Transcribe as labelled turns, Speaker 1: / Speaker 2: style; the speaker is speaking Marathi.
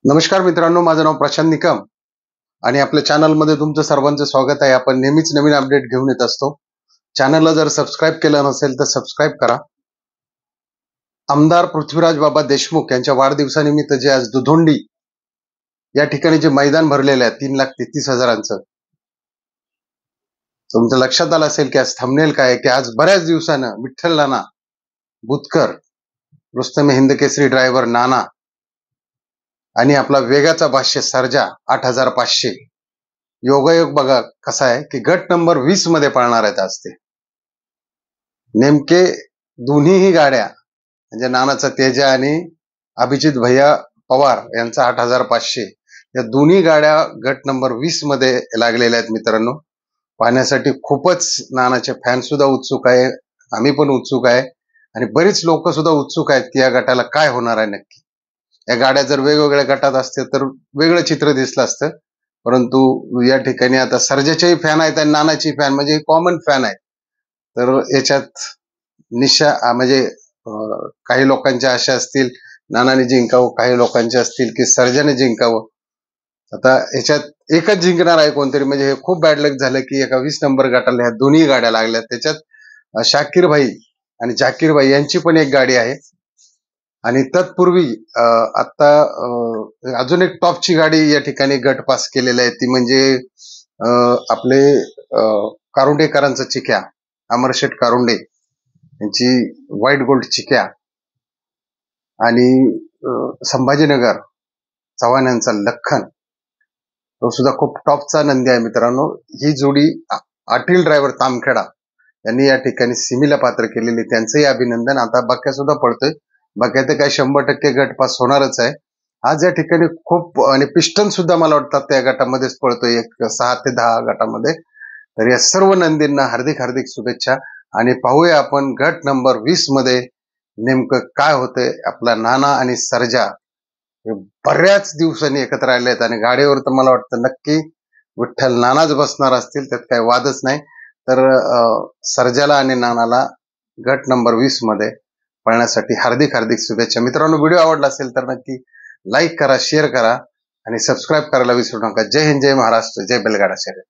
Speaker 1: नमस्कार मित्रांनो, माझं नाव प्रशांत निकम आणि आपल्या चॅनलमध्ये तुमचं सर्वांचं स्वागत आहे. आपण नेहमीच नवीन अपडेट घेऊन येत असतो. चॅनलला जर सबस्क्राईब केलं नसेल तर सबस्क्राईब करा. आमदार पृथ्वीराज बाबा देशमुख यांच्या वाढदिवसानिमित्त जे आज दुधोंडी या ठिकाणी जे मैदान भरलेलं आहे 3,33,000चं, तुमच्या लक्षात आलं असेल की आज थंबनेल काय आहे की आज बऱ्याच दिवसानं विठ्ठल नाना बुतकर, रुस्तम हिंदकेसरी ड्रायव्हर नाना आणि आपला वेगाचा भाष्य सर्जा 8,500. योगायोग बघा कसा आहे की गट नंबर 20 मध्ये पळणार आहेत आज ते. नेमके दोन्हीही गाड्या म्हणजे नानाचा तेजा आणि अभिजित भैया पवार यांचा 8,500 या दोन्ही गाड्या गट नंबर 20 मध्ये लागलेल्या आहेत मित्रांनो. पाहण्यासाठी खूपच नानाचे फॅन सुद्धा उत्सुक आहे, आम्ही पण उत्सुक आहे आणि बरीच लोक सुद्धा उत्सुक आहेत की या गटाला काय होणार आहे नक्की. या गाड्या जर वेगवेगळ्या गटात असते तर वेगळं चित्र दिसलं असतं, परंतु या ठिकाणी आता सर्जाचेही फॅन आहेत आणि नानाची फॅन म्हणजे कॉमन फॅन आहेत. तर याच्यात म्हणजे काही लोकांच्या आशा असतील नानाने जिंकावं, काही लोकांच्या असतील की सर्जाने जिंकावं. आता याच्यात एकच जिंकणार आहे कोणतरी, म्हणजे हे खूप बॅड लक झालं की एका 20 नंबर गटाला ह्या दोन्ही गाड्या लागल्या. त्याच्यात शाकीर भाई आणि जाकीर भाई यांची पण एक गाडी आहे आणि तत्पूर्वी आता अजून एक टॉपची गाडी या ठिकाणी गट पास केलेली आहे, ती म्हणजे आपले कारुंडेकरांचा चिक्या, अमरशेठ कारुंडे यांची व्हाईट गोल्ड चिक्या आणि संभाजीनगर चव्हाण यांचा लखन, तो सुद्धा खूप टॉपचा नंदी आहे मित्रांनो. ही जोडी आटील ड्रायव्हर तामखेडा यांनी या ठिकाणी सिमीला पात्र केलेली, त्यांचंही अभिनंदन. आता बक्या सुद्धा पळतोय, बक्या तर काय 100% गट पास होणारच आहे. आज या ठिकाणी खूप आणि पिस्टन सुद्धा मला वाटतं त्या गटामध्येच पळतोय, एक 6 ते 10 गटामध्ये. तर या सर्व नंदींना हार्दिक हार्दिक शुभेच्छा आणि पाहूया आपण गट नंबर 20 मध्ये नेमकं काय होतंय. आपला नाना आणि सर्जा हे बऱ्याच दिवसांनी एकत्र आले आहेत आणि गाडीवर तर मला वाटतं नक्की विठ्ठल नानाच बसणार असतील, त्यात काही वादच नाही. तर सर्जाला आणि नानाला गट नंबर 20 मध्ये पळण्यासाठी हार्दिक हार्दिक शुभेच्छा. मित्रांनो, व्हिडिओ आवडला असेल तर नक्की लाईक करा, शेअर करा आणि सबस्क्राईब करायला विसरू नका. जय हिंद, जय महाराष्ट्र, जय बैलगाडा शर्यत.